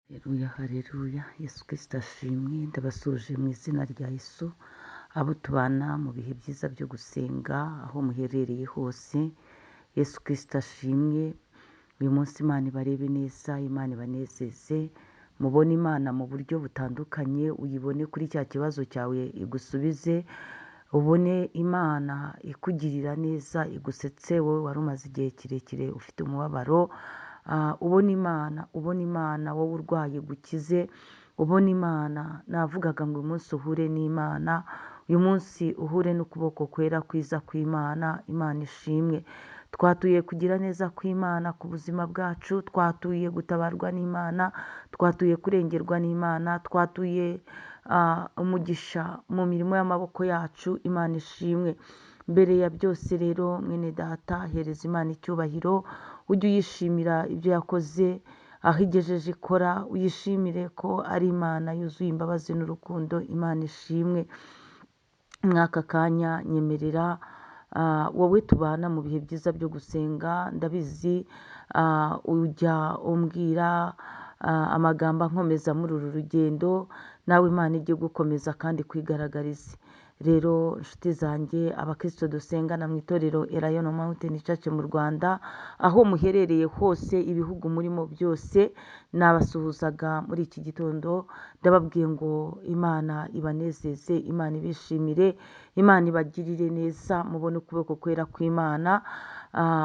Haleluya, haleluya. Yesu Kristo ashimwe. Ndabasuje mu izina rya Yesu. Abo tubana mu bihe byiza byo gusenga, aho muherereye hose. Yesu Kristo ashimwe. Uyu munsi Imana ibarebe neza, Imana ibanezeze. Mubone Imana mu buryo butandukanye, uyibone kuri cya kibazo cyawe igusubize. Ubone Imana ikugirira neza, igusetse wowe wari umaze igihe kirekire ufite umubabaro. Ubona Imana wowe urwaye gukize. Ubona Imana, navugaga ngo uyu munsi uhure n'Imana, uyu munsi uhure n'ukuboko kwera kwiza kw'Imana. Imana ishimwe. Twatuye kugira neza kw'Imana ku buzima bwacu, twatuye gutabarwa n'Imana, twatuye kurengerwa n'Imana, twatuye umugisha mu mirimo y'amaboko yacu. Imana ishimwe. Mbere ya byose rero mwene data, hereza Imana icyubahiro, ujye uyishimira ibyo yakoze, aho igejeje ikora, uyishimire ko ari Imana yuzuye imbabazi n'urukundo. Imana ishimwe. Mwaka kanya nyemerera wowe tubana mu bihe byiza byo gusenga, ndabizi ujya umbwira amagambo ankomeza muri uru rugendo, nawe Imana ijye gukomeza kandi kwigaragariza. Rero inshuti zanjye, abakristo dusengana mu itorero Elayono Mountain Church mu Rwanda, aho muherereye hose, ibihugu murimo byose, nabasuhuzaga muri iki gitondo. Ndababwiye ngo Imana ibanezeze, Imana ibishimire, Imana ibagirire neza, mubone ukuboko kwera kw'Imana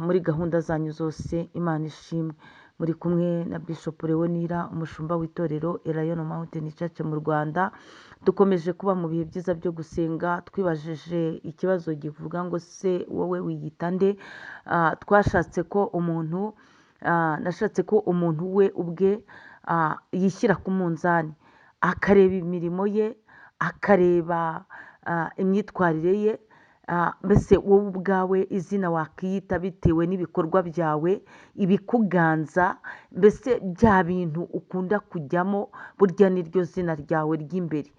muri gahunda zanyu zose. Imana ishimwe. Muri kumwe na Bishop Leonira, umushumba w'itorero Elayono Mountain Church mu Rwanda. Dukomeje kuba mu bihe byiza byo gusenga, twibajije ikibazo kivuga ngo se wowe wiyita nde? Nashatse ko umuntu we ubwe yishyira ku munzani, akareba imirimo ye, akareba imyitwarire ye. Mbese wowe ubwawe izina wakiyita bitewe n'ibikorwa byawe, ibikuganza, mbese bya bintu ukunda kujyamo, burya niryo zina ryawe ry'imbere.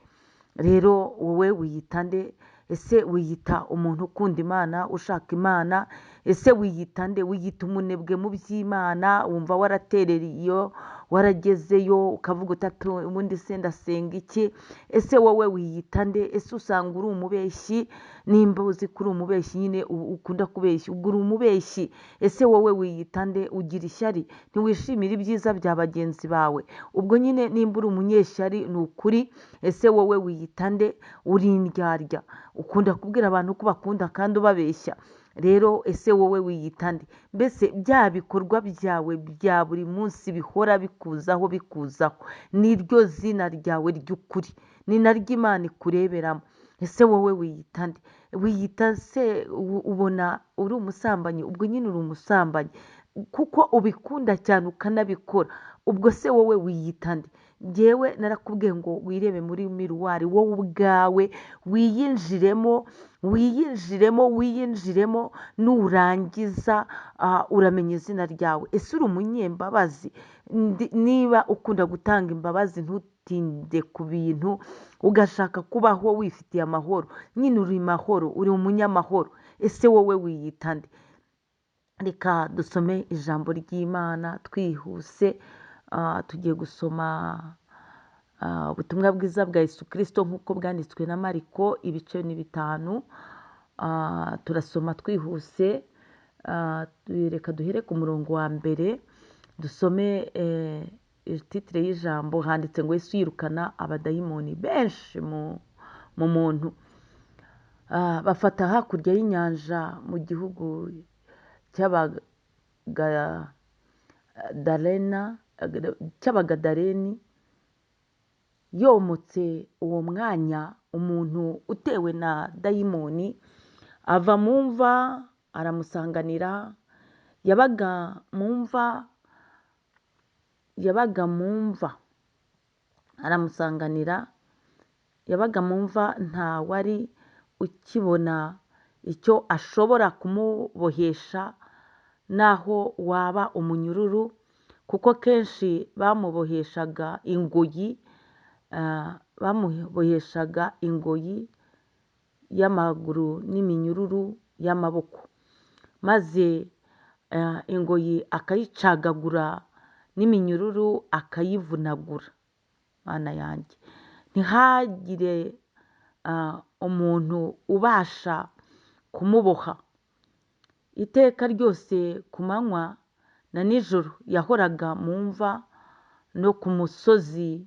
Rero wowe wiyita nde? Ese wiyita umuntu ukunda Imana, ushaka Imana? Ese wiyita nde? Wiyita umunebwe mu by'Imana, wumva waraterera iyo waragezeyo ukavuga utatu ubundi se ndasenga iki? Ese wowe wiyita nde? Ese usanga uri umubeshyi? Nimba uzi ko uri umubeshyi nyine ukunda kubeshya, ubwo uri umubeshyi. Ese wowe wiyita nde? Ugira ishyari, ntiwishimira ibyiza bya bagenzi bawe, ubwo nyine nimba uri umunyeshyari ni ukuri. Ese wowe wiyita nde? Uri indyarya, ukunda kubwira abantu ko bakunda kandi ubabeshya. Rero ese wowe wiyita nde? Mbese bya bikorwa byawe bya buri munsi bihora bikuzaho, niryo zina ryawe ry'ukuri, ni naryo Imana ikureberamo. Ese wowe wiyita nde? Wiyita se ubona uri umusambanyi? Ubwo nyine uri umusambanyi kuko ubikunda cyane ukanabikora. Ubwo se wowe wiyita nde? Njyewe narakubwiye ngo wirebe muri miruwari wowe ubwawe, wiyinjiremo, nurangiza uramenya izina ryawe. Ese uri umunyembabazi? Niba ukunda gutanga imbabazi, ntutinde ku bintu, ugashaka kubaho wifitiye amahoro, nyine uri mahoro, uri umunyamahoro. Ese wowe wiyita nde? Reka dusome ijambo ry'Imana twihuse. Tugiye gusoma ubutumwa bwiza bwa Yesu Kristo nk'uko bwanditswe na Mariko, ibice ni 5. Turasoma twihuse. Reka duhere ku murongo wa mbere, dusome titire y'ijambo. Handitse ngo Yesu yirukana abadayimoni benshi mu muntu. Bafata hakurya y'inyanja mu gihugu cy'Abagadareni. Yomotse uwo mwanya, umuntu utewe na dayimoni ava mu mva aramusanganira. Yabaga mu mva, nta wari ukibona icyo ashobora kumubohesha, naho waba umunyururu, kuko kenshi bamuboheshaga ingoyi y'amaguru n'iminyururu y'amaboko, maze ingoyi akayicagagura n'iminyururu akayivunagura. Mana yanjye, ntihagire umuntu ubasha kumuboha. Iteka ryose ku manywa na nijoro yahoraga mu mva no ku musozi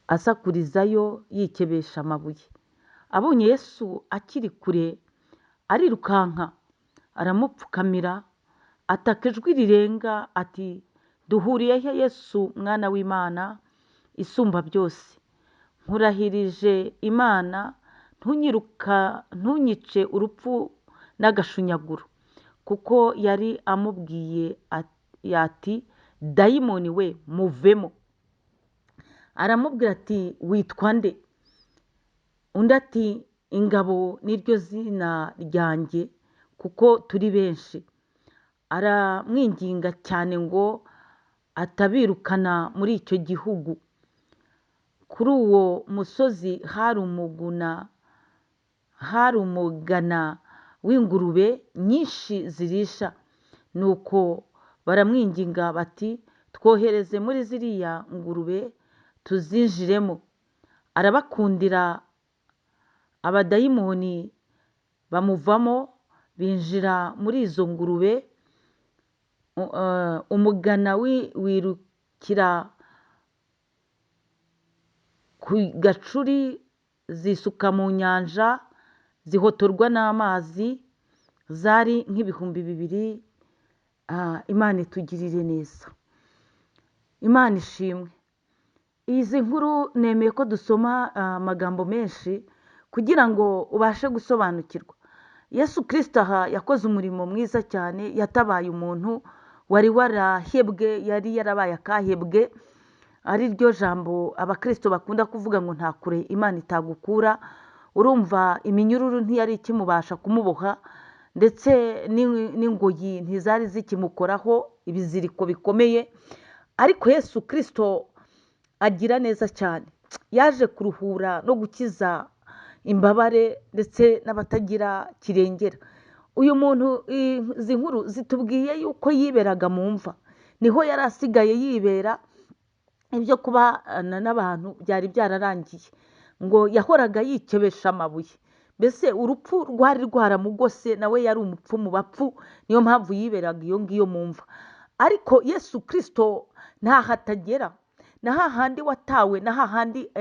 asakurizayo yikebesha amabuye. Abonye Yesu akiri kure, arirukanka aramupfukamira, ataka ijwi rirenga ati, duhuriye he Yesu mwana w'Imana isumba byose? Nkurahirije Imana, ntunyice urupfu n'agashunyaguro. Kuko yari amubwiye ati, dayimoni we muvemo. Aramubwira ati, witwa nde? Undi ati, ingabo niryo zina ryanjye kuko turi benshi. Aramwinginga cyane ngo atabirukana muri icyo gihugu. Kuri uwo musozi hari umugana w'ingurube nyinshi zirisha. Nuko baramwinginga bati, twohereze muri ziriya ngurube tuzinjiremo. Arabakundira, abadayimoni bamuvamo, binjira muri izo ngurube. Umugana wirukira ku gacuri, zisuka mu nyanja, zihotorwa n'amazi. Zari nk'ibihumbi 2. Imana itugirire neza. Imana ishimwe. Izi nkuru nemeye ko dusoma amagambo menshi kugira ngo ubashe gusobanukirwa. Yesu Kristo aha yakoze umurimo mwiza cyane. Yatabaye umuntu wari warahebwe, yari yarabaye akahebwe. Ari ryo jambo abakristo bakunda kuvuga ngo nta kure Imana itagukura. Urumva iminyururu ntiyari ikimubasha kumuboha, ndetse n'ingoyi ntizari zikimukoraho ibiziriko bikomeye. Ariko Yesu Kristo agira neza cyane. Yaje kuruhura no gukiza imbabare ndetse n'abatagira kirengera. Uyu muntu, izi nkuru zitubwiye yuko yiberaga mu mva. Niho yari asigaye yibera. Ibyo kubana n'abantu byari byararangiye. Ngo yahoraga yikebesha amabuye. Mbese urupfu rwari rwaramugose, nawe yari umupfu mu bapfu. Niyo mpamvu yiberaga iyo ngiyo mu mva. Ariko Yesu Kristo ntaho atagera. Na hahandi watawe, na hahandi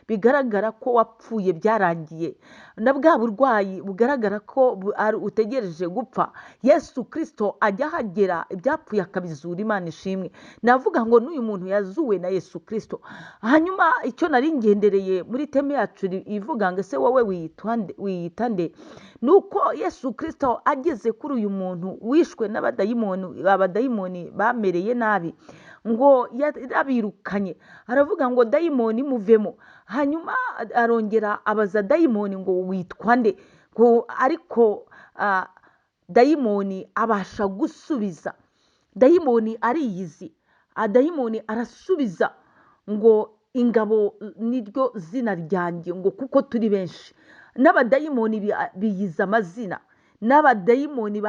bigaragara ko wapfuye byarangiye, na bwa burwayi bugaragara ko utegereje gupfa, Yesu Kristo ajya ahagera, ibyapfuye akabizura. Imana ishimwe. Navuga ngo n'uyu muntu yazuwe na Yesu Kristo. Hanyuma icyo nari ngendereye muri teme yacu ivuga ngo ese wowe wiyita nde? Nuko Yesu Kristo ageze kuri uyu muntu wishwe n'abadayimoni, abadayimoni bamereye nabi, ngo yarabirukanye. Aravuga ngo dayimoni muvemo. Hanyuma arongera abaza dayimoni ngo witwa nde? Ariko dayimoni abasha gusubiza. Dayimoni ariyizi. Dayimoni arasubiza ngo ingabo niryo zina ryanjye, ngo kuko turi benshi. N'abadayimoni biyiza amazina. N'abadayimoni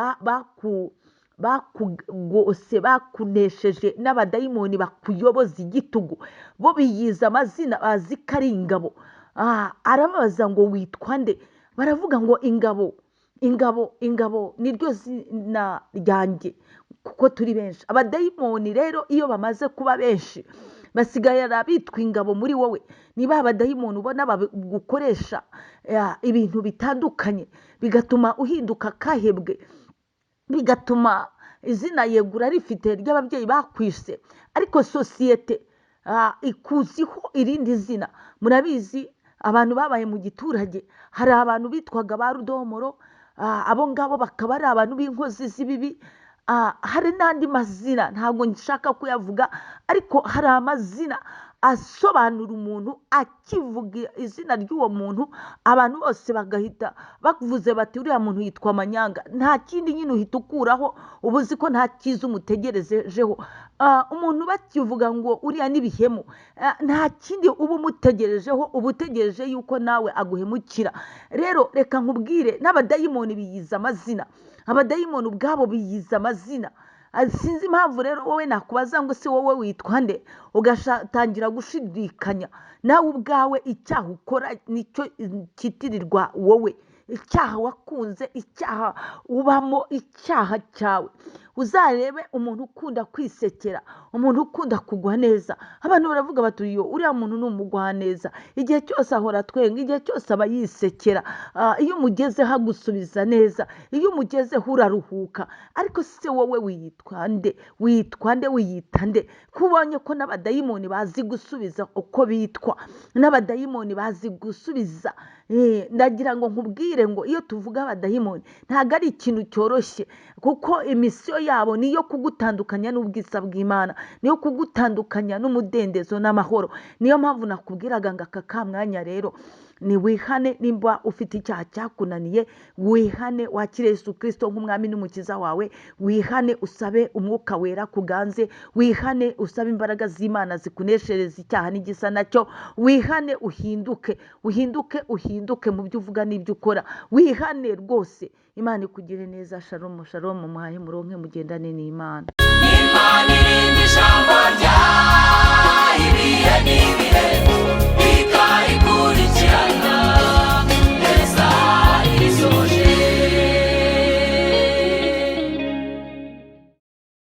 bakugose, bakunesheje, n'abadayimoni bakuyoboza igitugu, bo biyiza amazina, bazi ko ari ingabo. Arabaza ngo witwa nde? Baravuga ngo ingabo niryo zina ryanjye kuko turi benshi. Abadayimoni rero iyo bamaze kuba benshi, basigaye bitwa ingabo muri wowe. Niba abadayimoni ubona bagukoresha ibintu bitandukanye, bigatuma uhinduka kahebwe, bigatuma izina yegura rifite ry'ababyeyi bakwise, ariko sosiyete ikuziho irindi zina. Murabizi abantu babaye mu giturage, hari abantu bitwaga ba Rudomoro. Abo ngabo bakaba ari abantu b'inkozi z'ibibi. Hari n'andi mazina ntabwo nshaka kuyavuga, ariko hari amazina asobanura umuntu. Akivuga izina ry'uwo muntu, abantu bose bagahita bavuze bati uriya muntu yitwa Manyanga. Nta kindi nyine uhita ukuraho, uba uzi ko nta cyiza umutegerejeho. Umuntu bakivuga ngo uriya n'ibihemu, nta kindi uba umutegerejeho, uba utegereje yuko nawe aguhemukira. Rero reka nkubwire, n'abadayimoni biyiza amazina. Abadayimoni ubwabo biyiza amazina. sinzi impamvu rero wowe nakubaza ngo si wowe witwa nde ugatangira gushidikanya nawe ubwawe icyaha ukora nicyo cyitirirwa wowe, icyaha wakunze, icyaha ubamo, icyaha cyawe. Uzarebe umuntu ukunda kwisekera, umuntu ukunda kugwa neza. Abantu baravuga bati uriya muntu ni umugwaneza, igihe cyose ahora atwenga, igihe cyose aba yisekera, iyo umugezeho agusubiza neza, iyo umugezeho uraruhuka. Ariko se wowe wiyitwa nde? Wiyita nde? Kubonye ko n'abadayimoni bazi gusubiza uko bitwa, n'abadayimoni bazi gusubiza. Ndagira ngo nkubwire ngo iyo tuvuga abadayimoni ntabwo ari ikintu cyoroshye, kuko imisiyo yabo niyo kugutandukanya n'ubwiza bw'Imana, niyo kugutandukanya n'umudendezo n'amahoro. Niyo mpamvu nakubwiraga ngo aka kamwanya rero ni wihane. Nimba ufite icyaha cyakunaniye, wihane, wakire Yesu Kristo nk'umwami n'umukiza wawe, wihane usabe umwuka wera kuganze, wihane usabe imbaraga z'Imana zikuneshereza icyaha n'igisa nacyo, wihane uhinduke mu byo uvuga n'ibyo ukora, wihane rwose. Imana ikugire neza. Shalom shalom, muhaye muronke mugendane n'Imana.